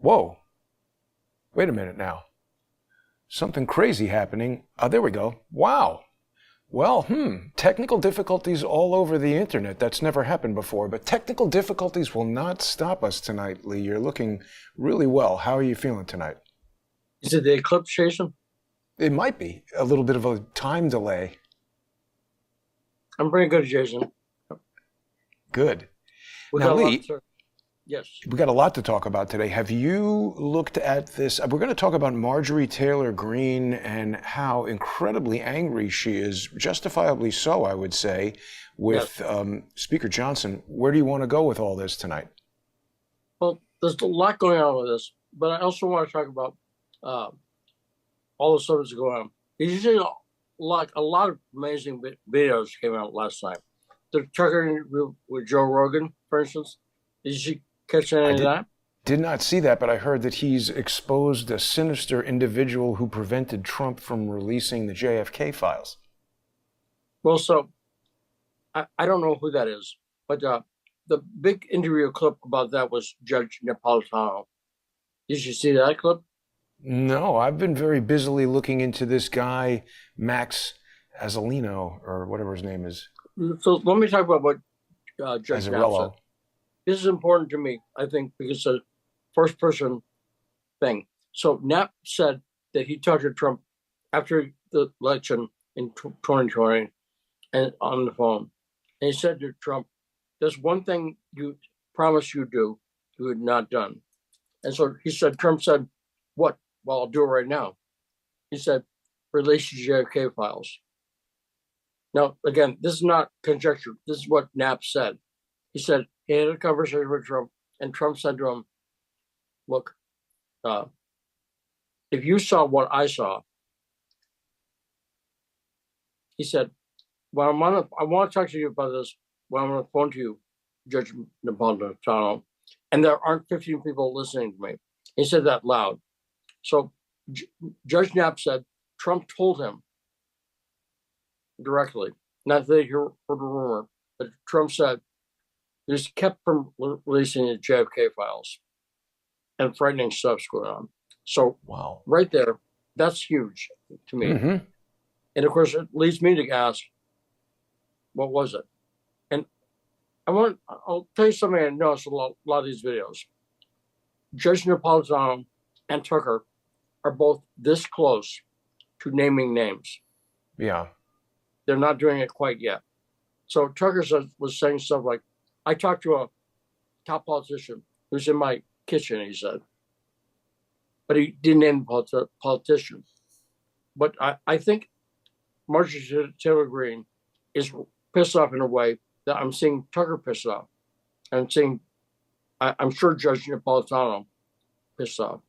Whoa, wait a minute now. Something crazy happening. There we go. Wow. Well, technical difficulties all over the internet. That's never happened before, but technical difficulties will not stop us tonight, Lee. You're looking really well. How are you feeling tonight? Is it the eclipse, Jason? It might be a little bit of a time delay. I'm pretty good, Jason. Good. We Now, got a lot Lee, to. Yes. we got a lot to talk about today. Have you looked at this? We're going to talk about Marjorie Taylor Greene and how incredibly angry she is, justifiably so, I would say, Yes. with Speaker Johnson. Where do you want to go with all this tonight? Well, there's a lot going on with this, but I also want to talk about all the stuff that's going on. You see, like a lot of amazing videos came out last night. The Tucker interview with Joe Rogan, for instance. Did you catch any I of that? did not see that, but I heard that he's exposed a sinister individual who prevented Trump from releasing the JFK files. Well, so I don't know who that is, but the big interview clip about that was Judge Napolitano. Did you see that clip? No, I've been very busily looking into this guy, Max Azarello, or whatever his name is. So let me talk about what Judge Knapp said. Azarello. This is important to me, I think, because it's a first person thing. So Knapp said that he talked to Trump after the election in 2020 and on the phone. And he said to Trump, there's one thing you promised you'd do, you had not done. And so he said, Trump said, what? Well, I'll do it right now. He said, release your JFK files. Now, again, this is not conjecture. This is what Knapp said. He said he had a conversation with Trump, and Trump said to him, look, if you saw what I saw, he said, well, I want to talk to you about this when I'm on the phone to you, Judge Napolitano, and there aren't 15 people listening to me. He said that loud. So Judge Knapp said Trump told him directly, not that he heard a rumor, but Trump said he's kept from releasing the JFK files and frightening stuff's going on. So Wow. right there, that's huge to me. Mm-hmm. And of course, it leads me to ask, what was it? And I'll tell you something I noticed a lot of these videos. Judge Napolitano and Tucker are both this close to naming names. Yeah. They're not doing it quite yet. So Tucker was saying stuff like, I talked to a top politician who's in my kitchen, he said. But he didn't name the politician. But I think Marjorie Taylor Greene is pissed off in a way that I'm seeing Tucker pissed off. I'm sure Judge Napolitano pissed off.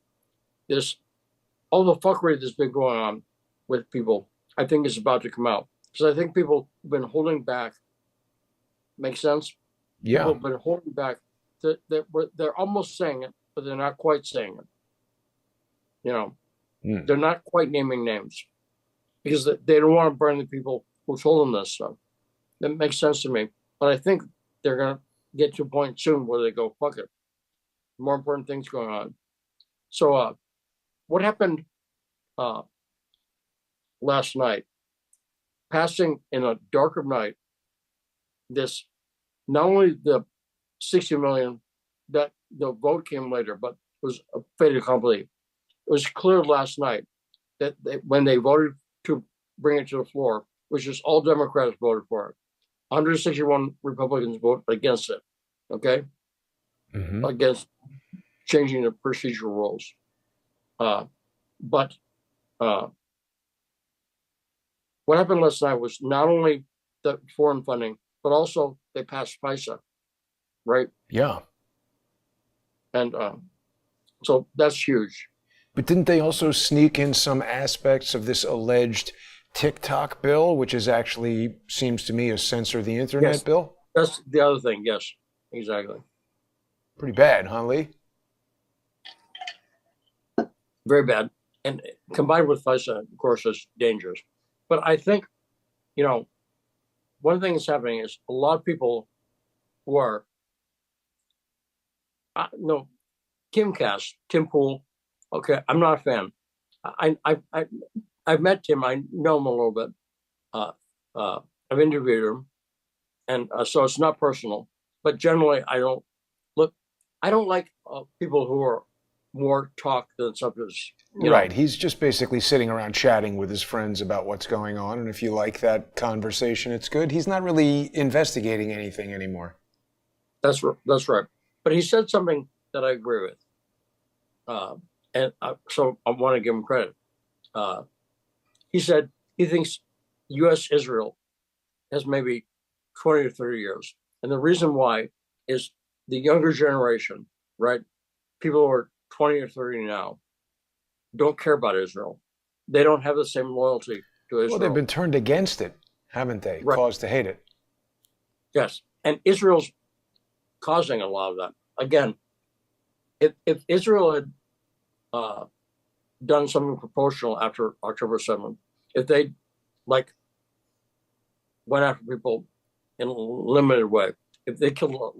All the fuckery that's been going on with people, I think is about to come out. Because I think people have been holding back. Make sense? Yeah. People have been holding back. They're almost saying it, but they're not quite saying it. You know, They're not quite naming names because they don't want to burn the people who told them this stuff. That makes sense to me. But I think they're going to get to a point soon where they go, fuck it. More important things going on. So what happened last night, passing in a dark of night, this, not only the 60 million, that the vote came later, but was a fait accompli. It was clear last night that when they voted to bring it to the floor, which is all Democrats voted for it, 161 Republicans voted against it, okay? Mm-hmm. Against changing the procedural rules. But what happened last night was not only the foreign funding, but also they passed FISA, right? Yeah. And so that's huge. But didn't they also sneak in some aspects of this alleged TikTok bill, which is actually, seems to me, a censor the internet bill? That's the other thing. Yes, exactly. Pretty bad, huh, Lee? Very bad. And combined with FISA, of course, is dangerous. But I think, one thing that's happening is a lot of people who are, Kimcast, Tim Pool. Okay, I'm not a fan. I've met Tim. I know him a little bit. I've interviewed him, and so it's not personal. But generally, I don't look. I don't like people who are more talk than substance. Right. He's just basically sitting around chatting with his friends about what's going on. And if you like that conversation, it's good. He's not really investigating anything anymore. That's right. But he said something that I agree with. So I want to give him credit. He said he thinks U.S.-Israel has maybe 20 or 30 years. And the reason why is the younger generation, right? People who are 20 or 30 now don't care about Israel. They don't have the same loyalty to Israel. Well, they've been turned against it, haven't they? Right. Caused to hate it. Yes. And Israel's causing a lot of that. Again, if Israel had done something proportional after October 7th, if they went after people in a limited way, if they killed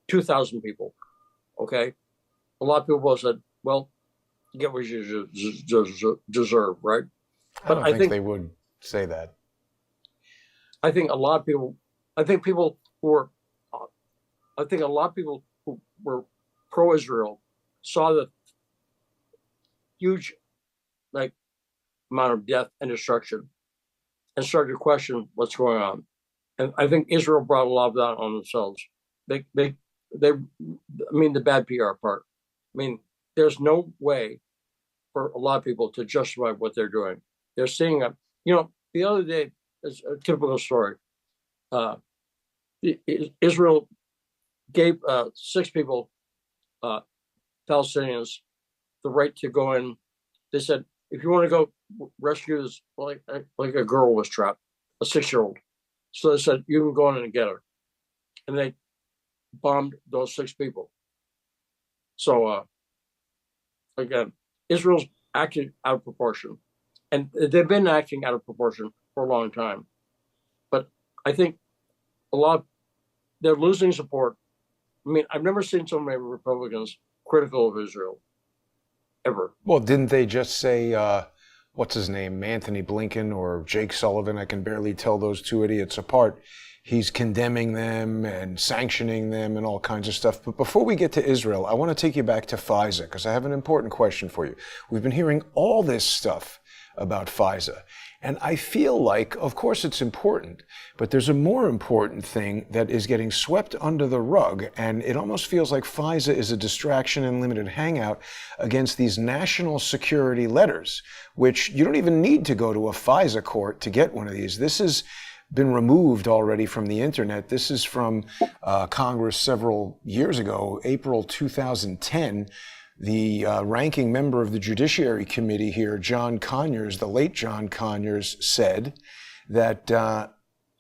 2,000 people, okay, a lot of people said, well, you get what you deserve, right? But I don't think they would say that. I think a lot of people, I think a lot of people who were pro-Israel saw the huge amount of death and destruction and started to question what's going on. And I think Israel brought a lot of that on themselves. I mean, the bad PR part. I mean, there's no way for a lot of people to justify what they're doing. They're seeing the other day, is a typical story. Israel gave 6 people, Palestinians, the right to go in. They said, if you want to go rescue this, like a girl was trapped, a 6-year-old. So they said, you can go in and get her. And they bombed those 6 people. So, again, Israel's acted out of proportion. And they've been acting out of proportion for a long time. But I think they're losing support. I mean, I've never seen so many Republicans critical of Israel, ever. Well, didn't they just say, what's his name, Anthony Blinken or Jake Sullivan? I can barely tell those two idiots apart. He's condemning them and sanctioning them and all kinds of stuff. But before we get to Israel, I want to take you back to FISA because I have an important question for you. We've been hearing all this stuff about FISA. And I feel like, of course, it's important, but there's a more important thing that is getting swept under the rug. And it almost feels like FISA is a distraction and limited hangout against these national security letters, which you don't even need to go to a FISA court to get one of these. This has been removed already from the internet. This is from Congress several years ago, April 2010. The ranking member of the Judiciary Committee here, John Conyers, the late John Conyers, said that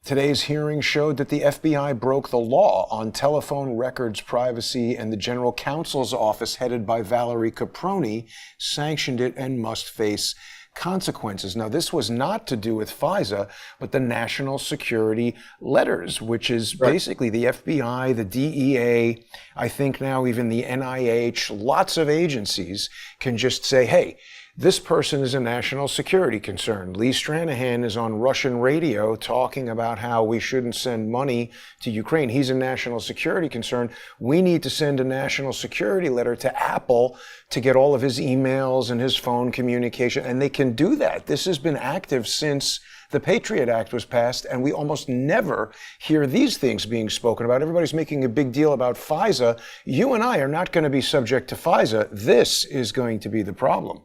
today's hearing showed that the FBI broke the law on telephone records privacy, and the General Counsel's office, headed by Valerie Caproni, sanctioned it and must face consequences. Now, this was not to do with FISA, but the national security letters, which is basically the FBI, the DEA, I think now even the NIH, lots of agencies can just say, hey, this person is a national security concern. Lee Stranahan is on Russian radio talking about how we shouldn't send money to Ukraine. He's a national security concern. We need to send a national security letter to Apple to get all of his emails and his phone communication. And they can do that. This has been active since the Patriot Act was passed, and we almost never hear these things being spoken about. Everybody's making a big deal about FISA. You and I are not going to be subject to FISA. This is going to be the problem.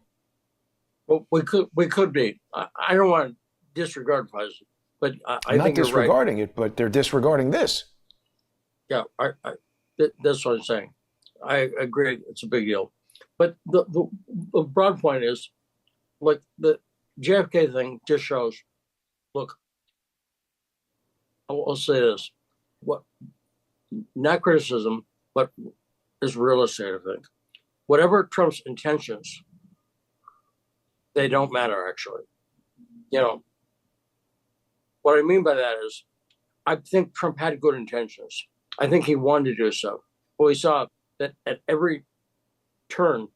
Well, we could be. I don't want to disregard FISA, but I not think you're disregarding right. it, but they're disregarding this. Yeah, that's what I'm saying. I agree. It's a big deal. But the broad point is, like, the JFK thing just shows, look, I'll say this, not criticism, but is realistic, I think. Whatever Trump's intentions, they don't matter, actually. What I mean by that is, I think Trump had good intentions. I think he wanted to do so. But we saw that at every turn,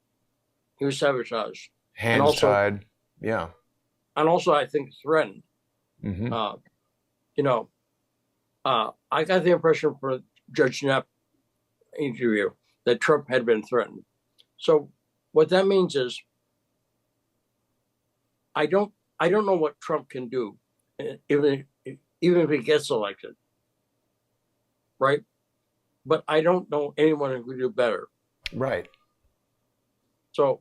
he was sabotaged. Hands tied. Yeah. And also, I think threatened. Mm-hmm. I got the impression from Judge Knapp interview that Trump had been threatened. So what that means is, I don't know what Trump can do, even if he gets elected, right? But I don't know anyone who could do better. Right. So,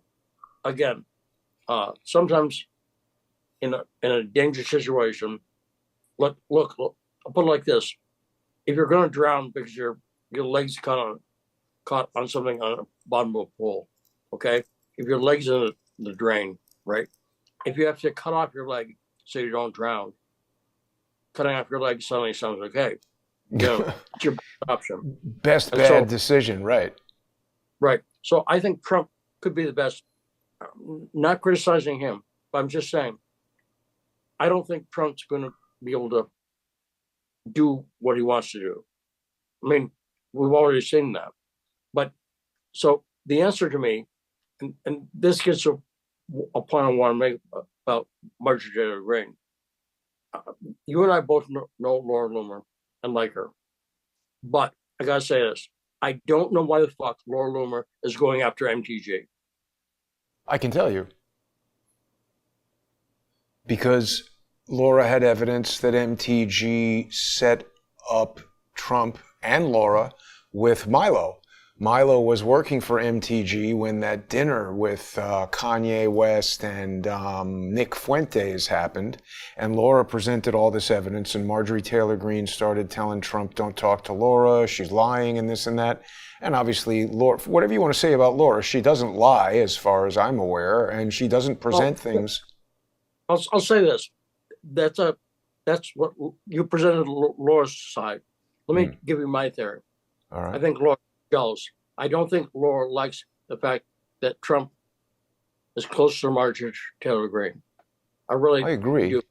again, sometimes in a dangerous situation, look, I'll put it like this: if you're going to drown because your legs caught on something on the bottom of a pool, okay? If your legs in the drain, right? If you have to cut off your leg so you don't drown, cutting off your leg suddenly sounds okay. It's your option. Best bad decision, right? Right. So I think Trump could be the best. Not criticizing him, but I'm just saying, I don't think Trump's going to be able to do what he wants to do. I mean, we've already seen that. But so the answer to me, and this gets to a point I want to make about Marjorie Greene. You and I both know Laura Loomer and like her. But I got to say this. I don't know why the fuck Laura Loomer is going after MTG. I can tell you. Because Laura had evidence that MTG set up Trump and Laura with Milo. Milo was working for MTG when that dinner with Kanye West and Nick Fuentes happened, and Laura presented all this evidence, and Marjorie Taylor Greene started telling Trump, don't talk to Laura, she's lying and this and that. And obviously, Laura, whatever you want to say about Laura, she doesn't lie as far as I'm aware, and she doesn't present things. I'll say this. That's what you presented Laura's side. Let me give you my theory. All right. I think Laura jealous. I don't think Laura likes the fact that Trump is close to Marjorie Taylor Greene. I agree. Do.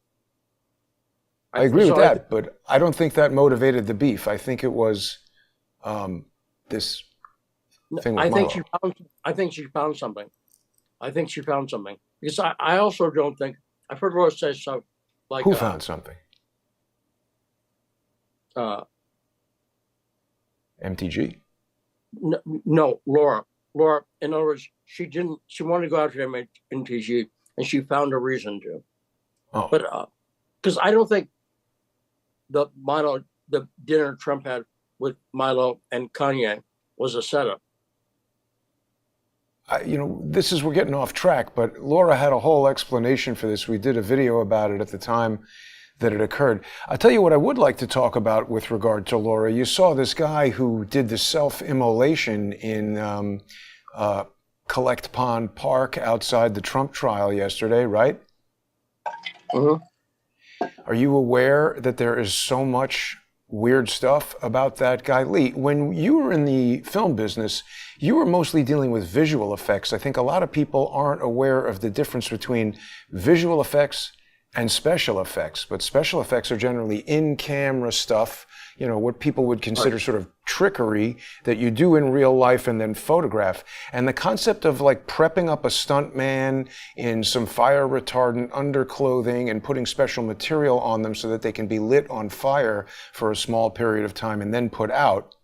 I agree with that, but I don't think that motivated the beef. I think it was this thing with Milo. I think she found something. Because I also don't think, I've heard Laura say stuff like... Who found something? MTG? No, Laura. Laura, in other words, she wanted to go after MTG, and she found a reason to. Oh. But, because I don't think the dinner Trump had with Milo and Kanye was a setup. We're getting off track, but Laura had a whole explanation for this. We did a video about it at the time that it occurred. I'll tell you what I would like to talk about with regard to Laura. You saw this guy who did the self-immolation in Collect Pond Park outside the Trump trial yesterday, right? Mm-hmm. Are you aware that there is so much weird stuff about that guy? Lee, when you were in the film business, you were mostly dealing with visual effects. I think a lot of people aren't aware of the difference between visual effects and special effects, but special effects are generally in-camera stuff, what people would consider sort of trickery that you do in real life and then photograph. And the concept of like prepping up a stunt man in some fire retardant underclothing and putting special material on them so that they can be lit on fire for a small period of time and then put out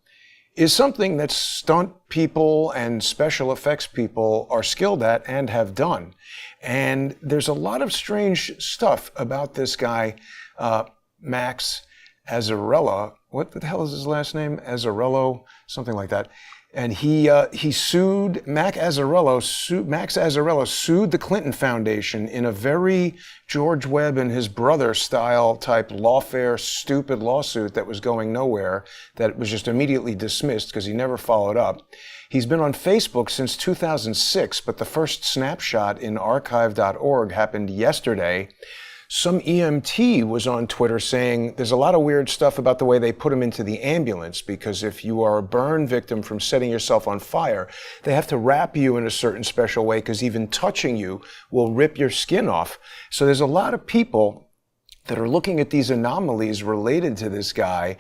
is something that stunt people and special effects people are skilled at and have done. And there's a lot of strange stuff about this guy, Max Azarello. What the hell is his last name? Azarello, something like that. And he sued Max Azarello sued the Clinton Foundation in a very George Webb and his brother style type lawfare stupid lawsuit that was going nowhere, that was just immediately dismissed because he never followed up. He's been on Facebook since 2006, but the first snapshot in archive.org happened yesterday. Some EMT was on Twitter saying there's a lot of weird stuff about the way they put him into the ambulance, because if you are a burn victim from setting yourself on fire, they have to wrap you in a certain special way because even touching you will rip your skin off. So there's a lot of people that are looking at these anomalies related to this guy.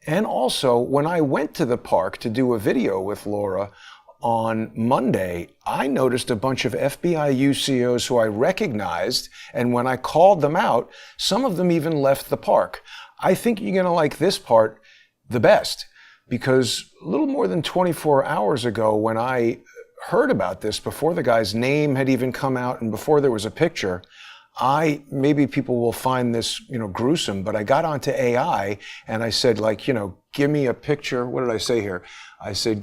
And also, when I went to the park to do a video with Laura, on Monday, I noticed a bunch of FBI UCOs who I recognized, and when I called them out, some of them even left the park. I think you're going to like this part the best, because a little more than 24 hours ago, when I heard about this, before the guy's name had even come out and before there was a picture, maybe people will find this, gruesome, but I got onto AI and I said, give me a picture. What did I say here? I said,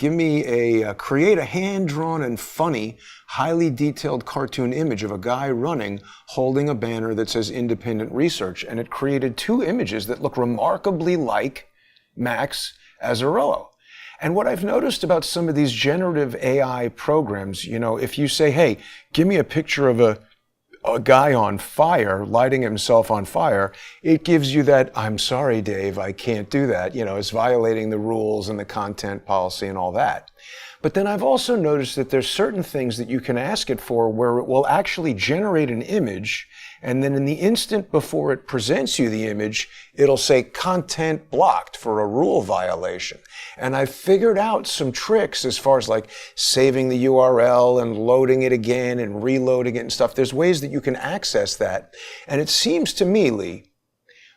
create a hand-drawn and funny, highly detailed cartoon image of a guy running, holding a banner that says independent research. And it created 2 images that look remarkably like Max Azarello. And what I've noticed about some of these generative AI programs, if you say, hey, give me a picture of a guy on fire, lighting himself on fire, it gives you that, I'm sorry, Dave, I can't do that. It's violating the rules and the content policy and all that. But then I've also noticed that there's certain things that you can ask it for where it will actually generate an image, and then in the instant before it presents you the image, it'll say content blocked for a rule violation. And I've figured out some tricks as far as saving the URL and loading it again and reloading it and stuff. There's ways that you can access that. And it seems to me, Lee,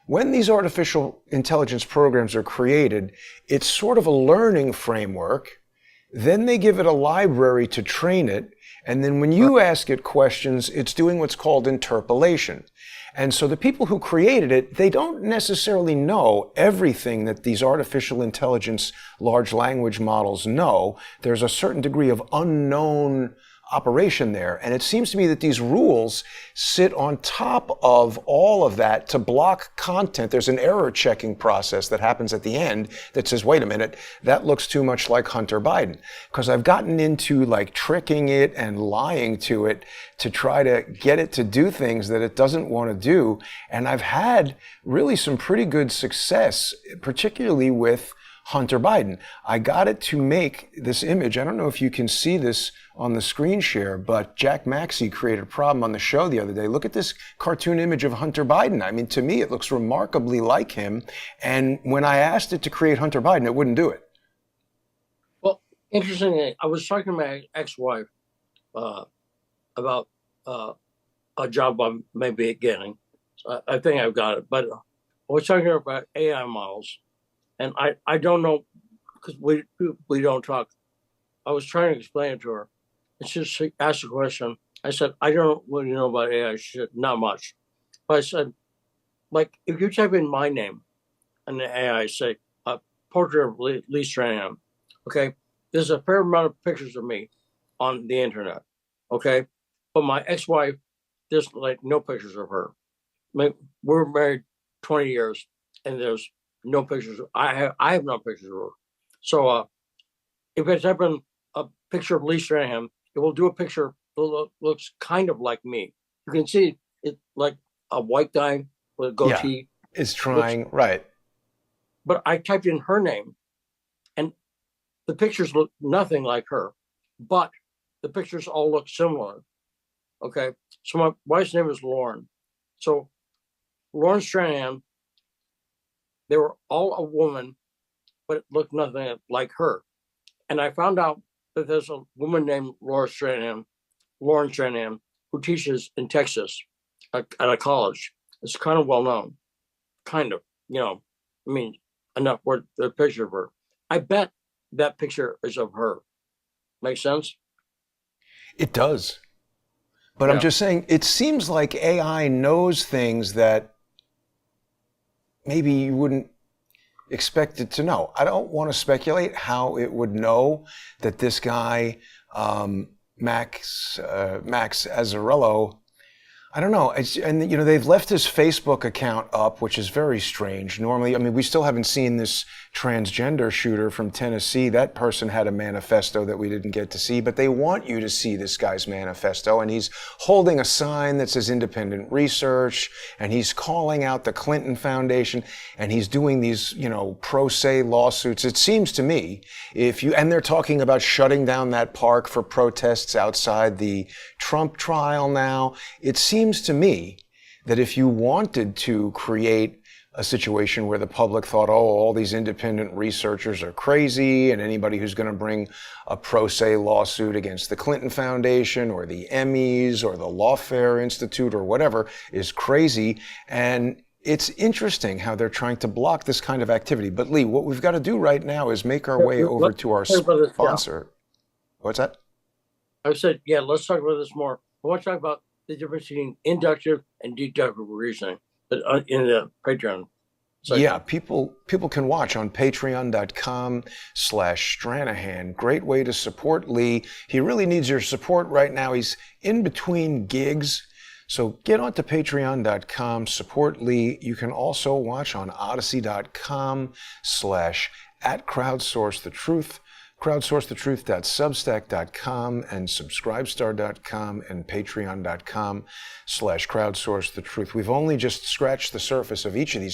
when these artificial intelligence programs are created, it's sort of a learning framework. Then they give it a library to train it. And then when you ask it questions, it's doing what's called interpolation. And so the people who created it, they don't necessarily know everything that these artificial intelligence large language models know. There's a certain degree of unknown operation there. And it seems to me that these rules sit on top of all of that to block content. There's an error checking process that happens at the end that says, wait a minute, that looks too much like Hunter Biden. Because I've gotten into tricking it and lying to it to try to get it to do things that it doesn't want to do. And I've had really some pretty good success, particularly with Hunter Biden. I got it to make this image. I don't know if you can see this on the screen share, but Jack Maxey created a problem on the show the other day. Look at this cartoon image of Hunter Biden. I mean, to me, it looks remarkably like him. And when I asked it to create Hunter Biden, it wouldn't do it. Well, interestingly, I was talking to my ex-wife about a job I may be getting. So I think I've got it. But I was talking to her about AI models. And I don't know, because we don't talk. I was trying to explain it to her. And she asked a question. I said, I don't really know about AI. She said, not much. But I said, if you type in my name and the AI, say, portrait of Lee Stranahan, okay, there's a fair amount of pictures of me on the internet, okay? But my ex-wife, there's no pictures of her. We're married 20 years, and there's no pictures. I have no pictures of her. So if I type in a picture of Lee Stranahan, it will do a picture that looks kind of like me. You can see it like a white guy with a goatee. Yeah, is trying, right. But I typed in her name, and the pictures look nothing like her, but the pictures all look similar. Okay, so my wife's name is Lauren. So Lauren Stranahan, they were all a woman, but it looked nothing like her. And I found out that there's a woman named Lauren Stranahan, who teaches in Texas at a college. It's kind of well known, enough for the picture of her. I bet that picture is of her. Make sense? It does. But yeah. I'm just saying, it seems like AI knows things that maybe you wouldn't expect it to know. I don't want to speculate how it would know that this guy, Max Azarello, I don't know. They've left his Facebook account up, which is very strange. Normally, we still haven't seen this transgender shooter from Tennessee. That person had a manifesto that we didn't get to see, but they want you to see this guy's manifesto. And he's holding a sign that says independent research, and he's calling out the Clinton Foundation, and he's doing these, pro se lawsuits. It seems to me, and they're talking about shutting down that park for protests outside the Trump trial now. It seems to me that if you wanted to create a situation where the public thought, oh, all these independent researchers are crazy, and anybody who's going to bring a pro se lawsuit against the Clinton Foundation or the Emmys or the Lawfare Institute or whatever is crazy. And it's interesting how they're trying to block this kind of activity. But Lee, what we've got to do right now is make our way over to our sponsor. What's that? I said, yeah, let's talk about this more. I want to talk about the difference between inductive and deductive reasoning in the Patreon. Yeah, people can watch on patreon.com/Stranahan. Great way to support Lee. He really needs your support right now. He's in between gigs. So get onto patreon.com, support Lee. You can also watch on odyssey.com/@crowdsourcethetruth, crowdsourcethetruth.substack.com and subscribestar.com and patreon.com/crowdsourcethetruth. We've only just scratched the surface of each of these